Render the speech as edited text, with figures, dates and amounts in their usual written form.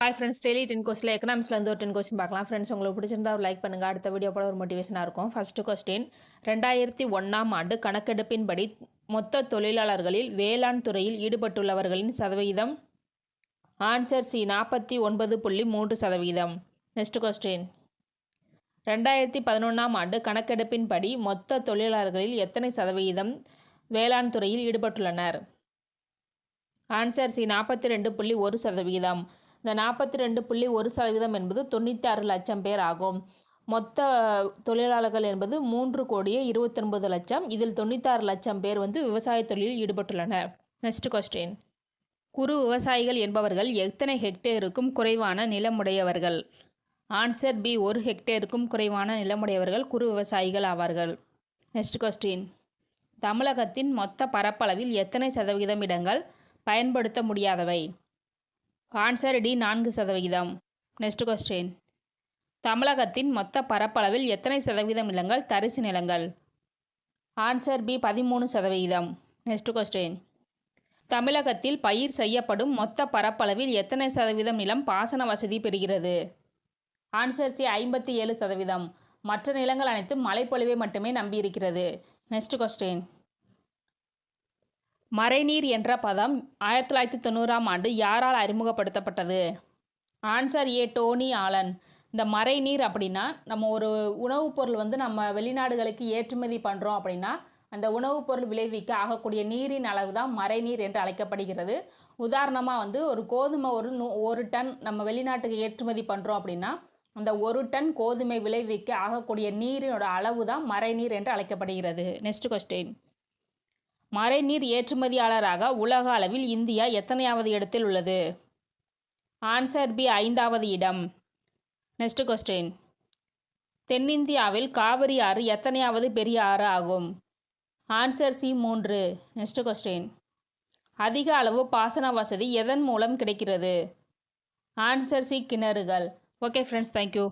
Hi friends, daily 10 கொஸ்டின்ல எக்கனாமிக்ஸ்லேருந்து ஒரு 10 question பார்க்கலாம். ஃப்ரெண்ட்ஸ், உங்களுக்கு பிடிச்சிருந்தா ஒரு லைக் பண்ணுங்கள். அடுத்த வீடியோ போல ஒரு மோட்டிவேஷனாக இருக்கும். ஃபர்ஸ்ட் கொஸ்டின், 2001ஆம் ஆண்டு கணக்கெடுப்பின்படி மொத்த தொழிலாளர்களில் வேளாண் துறையில் ஈடுபட்டுள்ளவர்களின் சதவிகிதம். Answer C, 49.3%. நெக்ஸ்ட் கொஸ்டின், 2011ஆம் ஆண்டு கணக்கெடுப்பின்படி மொத்த தொழிலாளர்களில் எத்தனை சதவிகிதம் வேளாண் துறையில் ஈடுபட்டுள்ளனர்? Answer C, 42.1%. இந்த 42.1% என்பது 96 லட்சம் பேர் ஆகும். மொத்த தொழிலாளர்கள் என்பது 3,29,00,000. இதில் 96 லட்சம் பேர் விவசாய தொழிலில் ஈடுபட்டுள்ளனர். நெக்ஸ்ட் கொஸ்டின், குறு விவசாயிகள் என்பவர்கள் எத்தனை ஹெக்டேருக்கும் குறைவான நிலமுடையவர்கள்? ஆன்சர் பி, 1 ஹெக்டேருக்கும் குறைவான நிலமுடையவர்கள் குறு விவசாயிகள் ஆவார்கள். நெக்ஸ்ட் கொஸ்டின், தமிழகத்தின் மொத்த பரப்பளவில் எத்தனை சதவிகிதம் இடங்கள் பயன்படுத்த முடியாதவை? Answer D, 4%. நெக்ஸ்ட் கொஸ்டின், தமிழகத்தின் மொத்த பரப்பளவில் எத்தனை சதவீதம் நிலங்கள் தரிசு நிலங்கள்? Answer B, 13%. நெக்ஸ்ட் கொஸ்டின், தமிழகத்தில் பயிர் செய்யப்படும் மொத்த பரப்பளவில் எத்தனை சதவீதம் நிலம் பாசன வசதி பெறுகிறது? Answer C, 57%. மற்ற நிலங்கள் அனைத்தும் மழைப்பொழிவை மட்டுமே நம்பியிருக்கிறது. நெக்ஸ்ட் கொஸ்டின், மழைநீர் என்ற பதம் 1990ஆம் ஆண்டு யாரால் அறிமுகப்படுத்தப்பட்டது? Answer A, Tony Allen. இந்த மழைநீர் அப்படின்னா, நம்ம ஒரு உணவுப் பொருள் நம்ம வெளிநாடுகளுக்கு ஏற்றுமதி பண்ணுறோம் அப்படின்னா, அந்த உணவுப் பொருள் விளைவிக்க ஆகக்கூடிய நீரின் அளவு தான் மழைநீர் என்று அழைக்கப்படுகிறது. உதாரணமாக ஒரு கோதுமை ஒரு டன் நம்ம வெளிநாட்டுக்கு ஏற்றுமதி பண்ணுறோம் அப்படின்னா, அந்த 1 டன் கோதுமை விளைவிக்க ஆகக்கூடிய நீரினோட அளவு தான் மழைநீர் என்று அழைக்கப்படுகிறது. நெக்ஸ்ட் கொஸ்டின், மழைநீர் ஏற்றுமதியாளராக உலக அளவில் இந்தியா எத்தனையாவது இடத்தில் உள்ளது? ஆன்சர் பி, 5வது இடம். நெக்ஸ்ட் கொஸ்டின், தென்னிந்தியாவில் காவிரி ஆறு எத்தனையாவது பெரிய ஆறு ஆகும்? Answer C, 3. நெக்ஸ்ட் கொஸ்டின், அதிக அளவு பாசன வசதி எதன் மூலம் கிடைக்கிறது? ஆன்சர் சி, கிணறுகள். Okay friends, thank you.